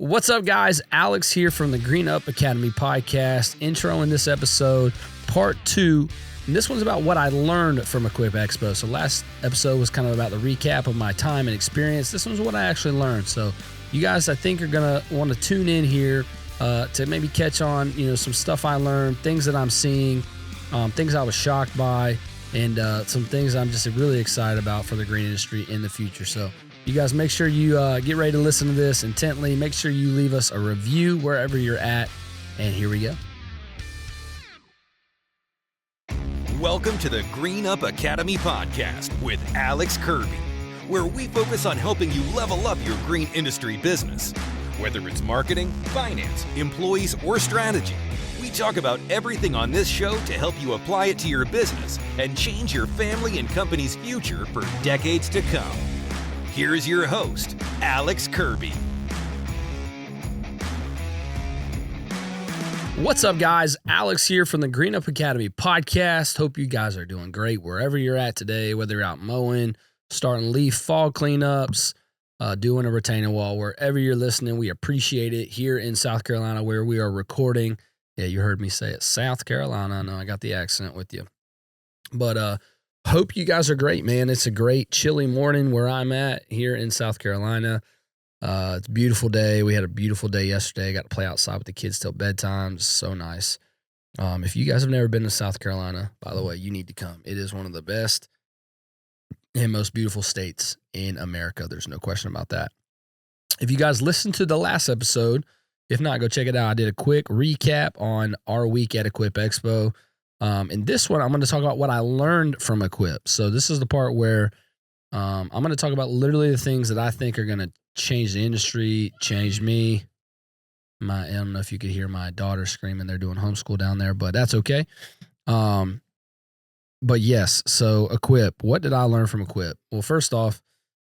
What's up, guys? Alex here from the Green Up Academy podcast. Intro in this episode, part 2. And this one's about what I learned from Equip EXPO. So last episode was kind of about the recap of my time and experience. This one's what I actually learned. So you guys, I think, are going to want to tune in here to maybe catch on, some stuff I learned, things that I'm seeing, things I was shocked by, and some things I'm just really excited about for the green industry in the future. So you guys, make sure you get ready to listen to this intently. Make sure you leave us a review wherever you're at. And here we go. Welcome to the Green Up Academy podcast with Alex Kirby, where we focus on helping you level up your green industry business. Whether it's marketing, finance, employees, or strategy, we talk about everything on this show to help you apply it to your business and change your family and company's future for decades to come. Here's your host, Alex Kirby. What's up, guys? Alex here from the Green Up Academy podcast. Hope you guys are doing great wherever you're at today, whether you're out mowing, starting leaf fall cleanups, doing a retaining wall, wherever you're listening. We appreciate it here in South Carolina where we are recording. Yeah, you heard me say it, South Carolina. I know I got the accent with you. But hope you guys are great, man. It's a great chilly morning where I'm at here in South Carolina. It's a beautiful day. We had a beautiful day yesterday. Got to play outside with the kids till bedtime. It's so nice. If you guys have never been to South Carolina, by the way, you need to come. It is one of the best and most beautiful states in America. There's no question about that. If you guys listened to the last episode, if not, go check it out. I did a quick recap on our week at Equip EXPO. In this one, I'm going to talk about what I learned from Equip. So this is the part where I'm going to talk about literally the things that I think are going to change the industry, change me. I don't know if you could hear my daughter screaming. They're doing homeschool down there, but that's okay. But yes, so Equip. What did I learn from Equip? Well, first off,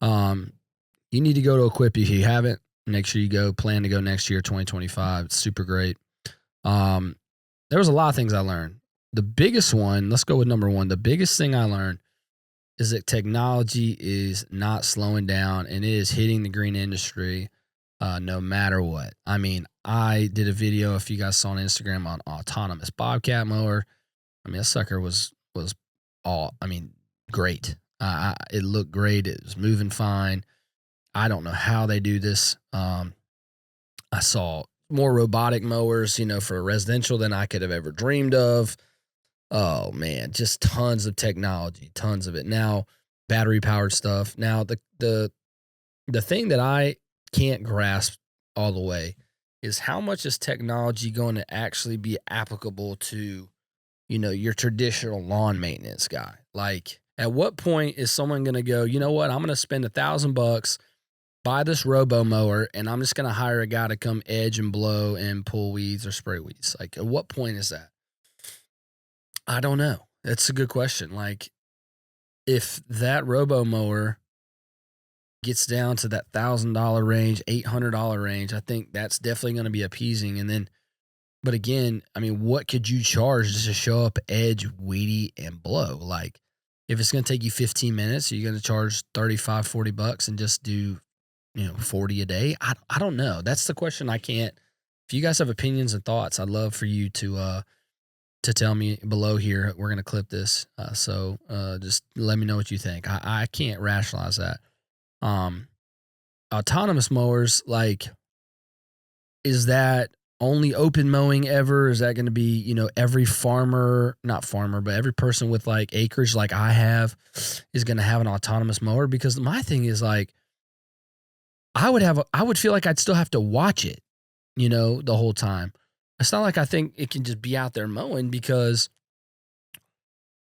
you need to go to Equip if you haven't. Make sure you go. Plan to go next year, 2025. It's super great. There was a lot of things I learned. The biggest one, let's go with number one. The biggest thing I learned is that technology is not slowing down and it is hitting the green industry no matter what. I mean, I did a video, if you guys saw on Instagram, on autonomous bobcat mower. I mean, that sucker was great. It looked great. It was moving fine. I don't know how they do this. I saw more robotic mowers, for residential than I could have ever dreamed of. Oh man, just tons of technology, tons of it. Now, battery powered stuff. Now, the thing that I can't grasp all the way is how much is technology going to actually be applicable to, your traditional lawn maintenance guy? Like, at what point is someone going to go, you know what, I'm going to spend $1,000, buy this robo mower, and I'm just going to hire a guy to come edge and blow and pull weeds or spray weeds? Like, at what point is that? I don't know. That's a good question. Like, if that robo mower gets down to that $1,000 range, $800 range, I think that's definitely going to be appeasing. And then, but again, I mean, what could you charge just to show up, edge, weedy, and blow? Like, if it's going to take you 15 minutes, are you going to charge $35, $40 and just do, 40 a day? I don't know. That's the question I can't. If you guys have opinions and thoughts, I'd love for you to tell me below here. We're going to clip this. So just let me know what you think. I can't rationalize that. Autonomous mowers, like, is that only open mowing ever? Is that going to be, every not farmer, but every person with like acreage like I have is going to have an autonomous mower? Because my thing is, like, I would feel like I'd still have to watch it, the whole time. It's not like I think it can just be out there mowing, because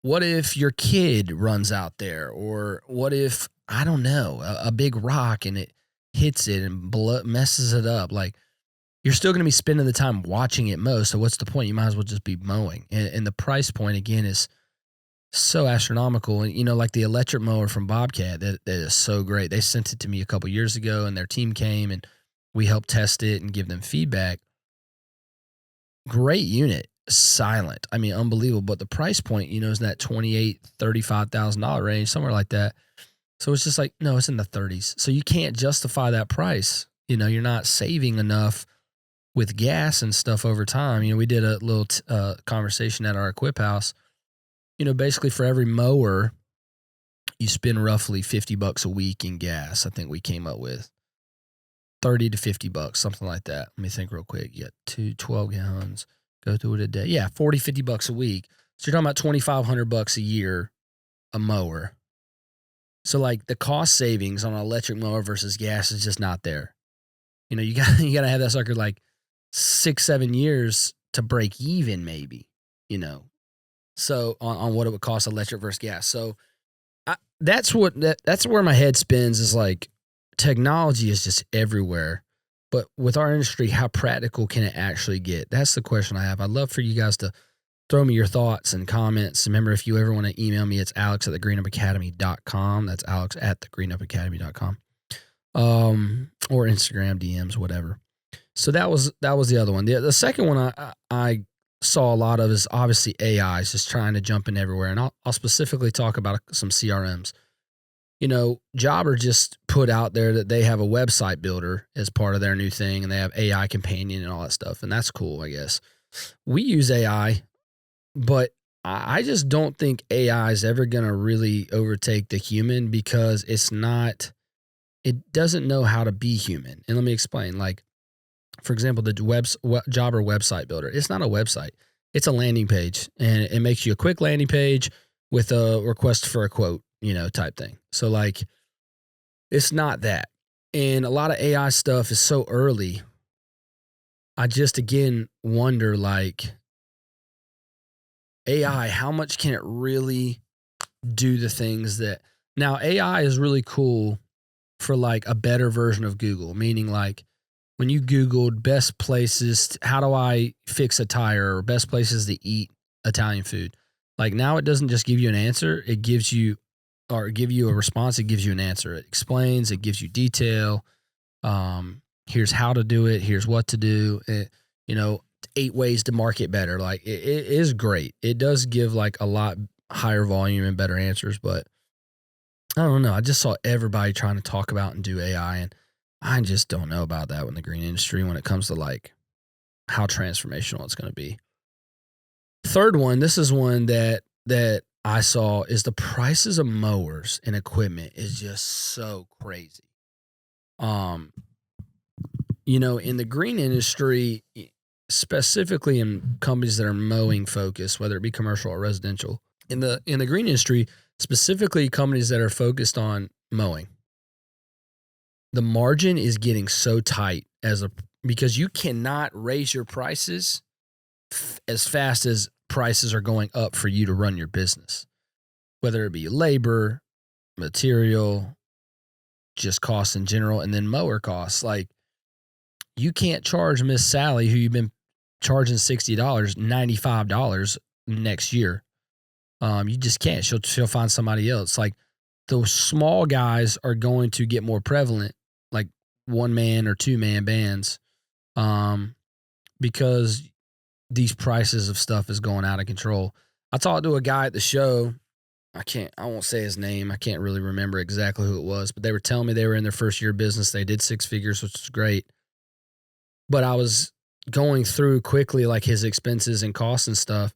what if your kid runs out there, or what if, I don't know, a big rock and it hits it and messes it up? Like, you're still going to be spending the time watching it mow. So what's the point? You might as well just be mowing. And the price point, again, is so astronomical. And, like the electric mower from Bobcat, that is so great. They sent it to me a couple years ago, and their team came and we helped test it and give them feedback. Great unit, silent. I mean, unbelievable. But the price point, is in that $28,000, $35,000 range, somewhere like that. So it's just like, no, it's in the 30s. So you can't justify that price. You're not saving enough with gas and stuff over time. We did a little conversation at our Equip house. Basically for every mower, you spend roughly $50 a week in gas. I think we came up with 30 to $50, something like that. Let me think real quick. You got 12 gallons, go through it a day. Yeah, $40-$50 a week. So you're talking about $2,500 a year, a mower. So like the cost savings on an electric mower versus gas is just not there. You got to have that sucker like 6-7 years to break even, maybe. So on what it would cost electric versus gas. So that's where my head spins, is like technology is just everywhere. But with our industry, how practical can it actually get? That's the question I have. I'd love for you guys to throw me your thoughts and comments. Remember, if you ever want to email me, it's alex@thegreenupacademy.com. That's alex@thegreenupacademy.com. Or Instagram DMs, whatever. So that was the other one. The second one I saw a lot of is obviously AI is just trying to jump in everywhere. And I'll specifically talk about some CRMs. Jobber just put out there that they have a website builder as part of their new thing, and they have AI companion and all that stuff. And that's cool, I guess. We use AI, but I just don't think AI is ever going to really overtake the human, because it doesn't know how to be human. And let me explain. Like, for example, the Jobber website builder, it's not a website. It's a landing page, and it makes you a quick landing page with a request for a quote, type thing. So like, it's not that. And a lot of AI stuff is so early. I just, again, wonder, like, AI, how much can it really do the things that now AI is really cool for like a better version of Google, meaning like when you Googled best places, how do I fix a tire, or best places to eat Italian food? Like now it doesn't just give you an answer. It gives you, or give you a response. It gives you an answer. It explains, it gives you detail. Here's how to do it. Here's what to do. 8 ways to market better. Like it is great. It does give like a lot higher volume and better answers, but I don't know. I just saw everybody trying to talk about and do AI, and I just don't know about that in the green industry when it comes to like how transformational it's going to be. Third one, this is one that I saw, is the prices of mowers and equipment is just so crazy. In the green industry, specifically in companies that are mowing focused, whether it be commercial or residential, in the green industry, specifically companies that are focused on mowing, the margin is getting so tight because you cannot raise your prices as fast as prices are going up for you to run your business, whether it be labor, material, just costs in general, and then mower costs. Like, you can't charge Miss Sally, who you've been charging $60, $95 next year. You just can't. She'll find somebody else. Like, those small guys are going to get more prevalent, like 1-man or 2-man bands, because these prices of stuff is going out of control. I talked to a guy at the show. I won't say his name. I can't really remember exactly who it was, but they were telling me they were in their first year of business. They did 6 figures, which is great. But I was going through quickly like his expenses and costs and stuff.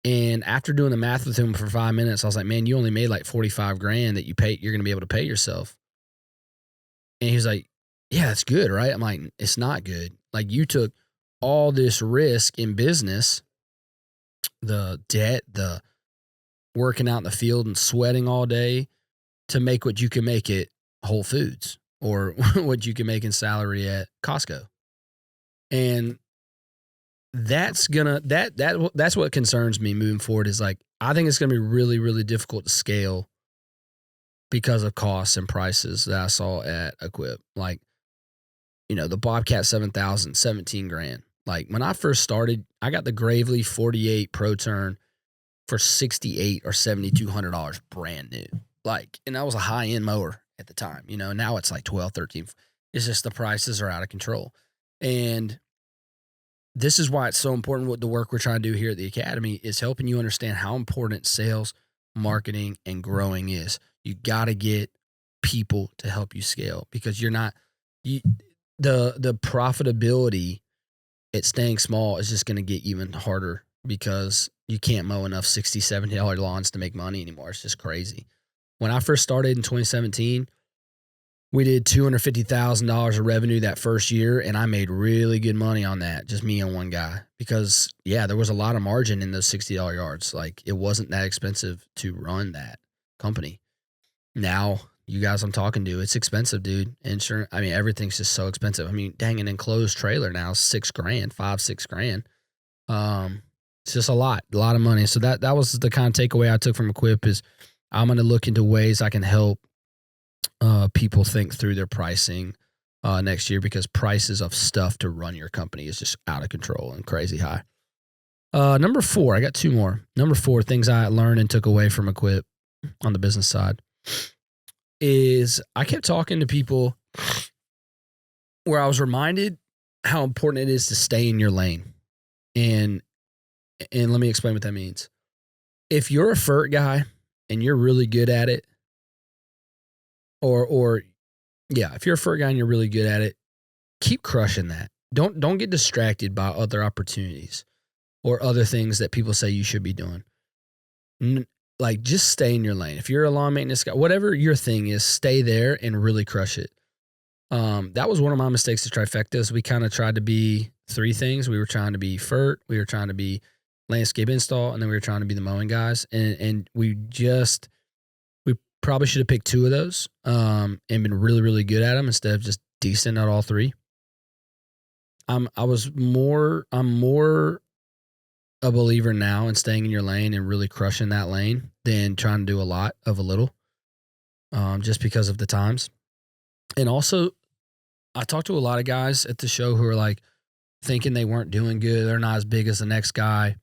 And after doing the math with him for 5 minutes, I was like, man, you only made like 45 grand that you're going to be able to pay yourself. And he was like, yeah, that's good, right? I'm like, it's not good. Like, you took all this risk in business, the debt, the working out in the field and sweating all day to make what you can make at Whole Foods or what you can make in salary at Costco. And that's what concerns me moving forward, is like, I think it's going to be really, really difficult to scale because of costs and prices that I saw at Equip. Like, the Bobcat 7000, 17 grand. Like, when I first started, I got the Gravely 48 Pro Turn for $6,800 or $7,200 brand new. Like, and that was a high-end mower at the time. Now it's like 12, 13. It's just the prices are out of control. And this is why it's so important, what the work we're trying to do here at the Academy is helping you understand how important sales, marketing, and growing is. You got to get people to help you scale, because the profitability at staying small is just going to get even harder because you can't mow enough $60, $70 lawns to make money anymore. It's just crazy. When I first started in 2017, we did $250,000 of revenue that first year, and I made really good money on that, just me and one guy. Because, yeah, there was a lot of margin in those $60 yards. Like, it wasn't that expensive to run that company. Now, you guys I'm talking to, it's expensive, dude. Insurance, I mean, everything's just so expensive. I mean, dang, an enclosed trailer now is $6,000, $5,000, $6,000. It's just a lot of money. So that was the kind of takeaway I took from Equip is I'm going to look into ways I can help people think through their pricing next year, because prices of stuff to run your company is just out of control and crazy high. Number 4, I got 2 more. Number 4, things I learned and took away from Equip on the business side is I kept talking to people where I was reminded how important it is to stay in your lane. And let me explain what that means. If you're a FERT guy and you're really good at it, if you're a FERT guy and you're really good at it, keep crushing that. Don't get distracted by other opportunities or other things that people say you should be doing. Like, just stay in your lane. If you're a lawn maintenance guy, whatever your thing is, stay there and really crush it. That was one of my mistakes at Trifectas. We kind of tried to be 3 things. We were trying to be FERT, we were trying to be landscape install, and then we were trying to be the mowing guys. And we probably should have picked 2 of those and been really, really good at them instead of just decent at all 3. I'm more a believer now in staying in your lane and really crushing that lane than trying to do a lot of a little, just because of the times. And also, I talked to a lot of guys at the show who are like thinking they weren't doing good. They're not as big as the next guy.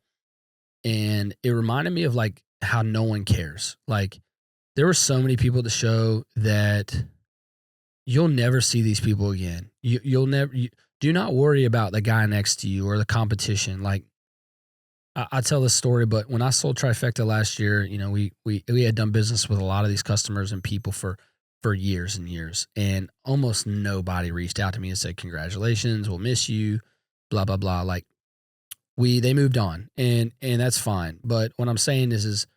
And it reminded me of like how no one cares. Like, there were so many people at the show that you'll never see these people again. You'll never, do not worry about the guy next to you or the competition. Like, I tell this story, but when I sold Trifecta last year, you know, we had done business with a lot of these customers and people for years and years, and almost nobody reached out to me and said, congratulations, we'll miss you, blah, blah, blah. Like, they moved on, and that's fine. But what I'm saying is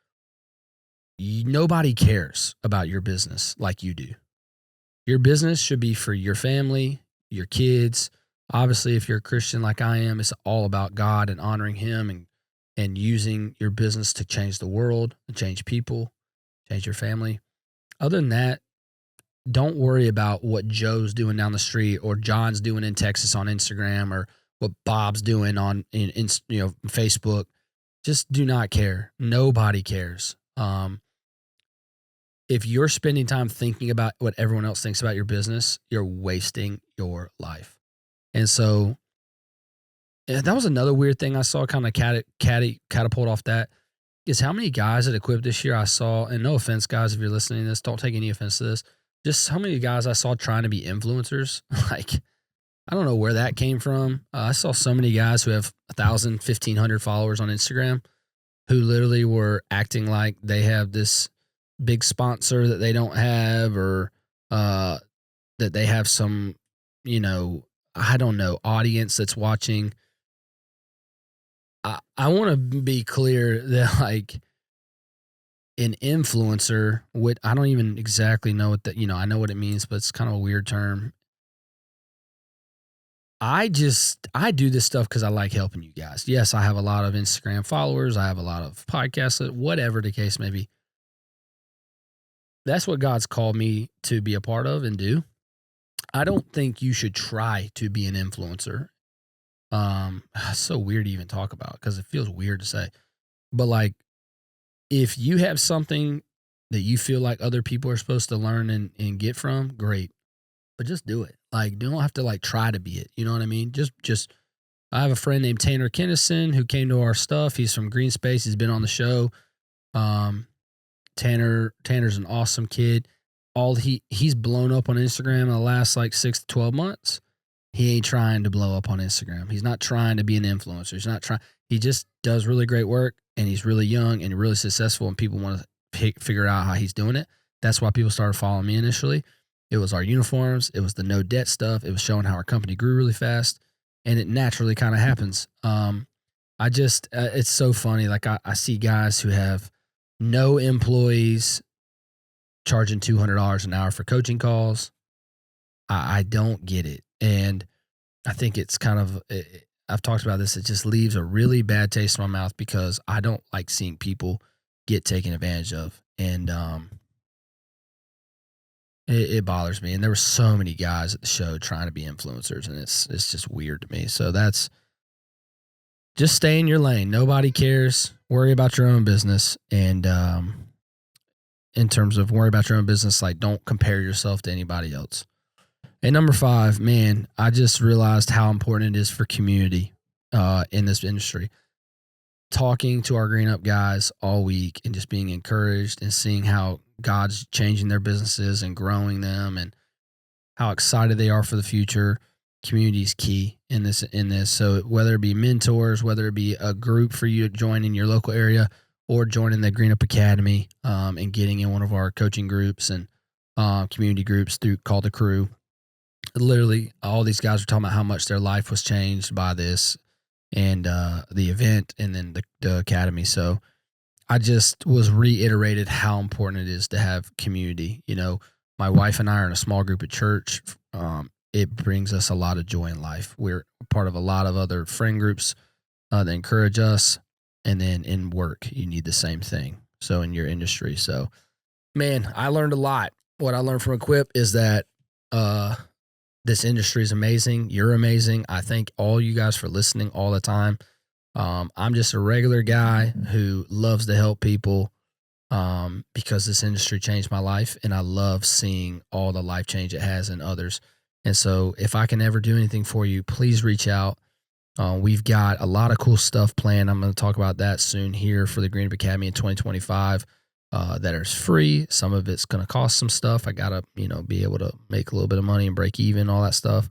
nobody cares about your business like you do. Your business should be for your family, your kids. Obviously, if you're a Christian like I am, it's all about God and honoring Him and using your business to change the world, and change people, change your family. Other than that, don't worry about what Joe's doing down the street or John's doing in Texas on Instagram or what Bob's doing on in Facebook. Just do not care. Nobody cares. If you're spending time thinking about what everyone else thinks about your business, you're wasting your life. And so that was another weird thing I saw kind of catapult off that, is how many guys at Equip this year I saw, and no offense, guys, if you're listening to this, don't take any offense to this, just how many guys I saw trying to be influencers. Like, I don't know where that came from. I saw so many guys who have 1,000, 1,500 followers on Instagram who literally were acting like they have this big sponsor that they don't have, or that they have some, I don't know, audience that's watching. I want to be clear that, like, an influencer I don't even exactly know what that, I know what it means, but it's kind of a weird term. I do this stuff because I like helping you guys. Yes, I have a lot of Instagram followers. I have a lot of podcasts, whatever the case may be. That's what God's called me to be a part of and do. I don't think you should try to be an influencer. It's so weird to even talk about because it feels weird to say. But, like, if you have something that you feel like other people are supposed to learn and get from, great. But just do it. Like, you don't have to, like, try to be it. You know what I mean? Just. I have a friend named Tanner Kennison who came to our stuff. He's from Green Space. He's been on the show. Tanner's an awesome kid. He's blown up on Instagram in the last like 6 to 12 months. He ain't trying to blow up on Instagram. He's not trying to be an influencer. He's not trying. He just does really great work, and he's really young and really successful, and people want to figure out how he's doing it. That's why people started following me initially. It was our uniforms. It was the no debt stuff. It was showing how our company grew really fast, and it naturally kind of happens. It's so funny. Like I see guys who have no employees charging $200 an hour for coaching calls. I don't get it. And I think it's kind of, I've talked about this. It just leaves a really bad taste in my mouth because I don't like seeing people get taken advantage of. And, it bothers me. And there were so many guys at the show trying to be influencers, and it's just weird to me. So that's just stay in your lane. Nobody cares. Worry about your own business. And, in terms of worry about your own business, like don't compare yourself to anybody else. And number 5, man, I just realized how important it is for community in this industry. Talking to our Green Up guys all week and just being encouraged and seeing how God's changing their businesses and growing them and how excited they are for the future. Community is key in this. So whether it be mentors, whether it be a group for you to join in your local area or joining the Green Up Academy and getting in one of our coaching groups and community groups called The Crew. Literally, all these guys are talking about how much their life was changed by this and the event and then the academy. So I just was reiterated how important it is to have community. You know, my wife and I are in a small group at church. It brings us a lot of joy in life. We're part of a lot of other friend groups that encourage us. And then in work, you need the same thing. So in your industry. So, man, I learned a lot. What I learned from Equip is that this industry is amazing. You're amazing. I thank all you guys for listening all the time. I'm just a regular guy who loves to help people because this industry changed my life, and I love seeing all the life change it has in others. And so if I can ever do anything for you, please reach out. We've got a lot of cool stuff planned. I'm going to talk about that soon here for the Green Up Academy in 2025 that is free. Some of it's going to cost some stuff. I got to, be able to make a little bit of money and break even, all that stuff.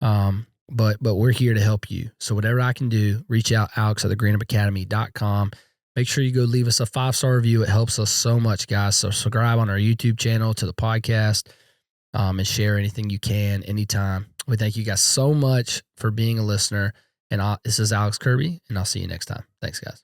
But we're here to help you. So whatever I can do, reach out, Alex at thegreenupacademy.com. Make sure you go leave us a 5-star review. It helps us so much, guys. So subscribe on our YouTube channel to the podcast and share anything you can anytime. We thank you guys so much for being a listener. And this is Alex Kirby, and I'll see you next time. Thanks, guys.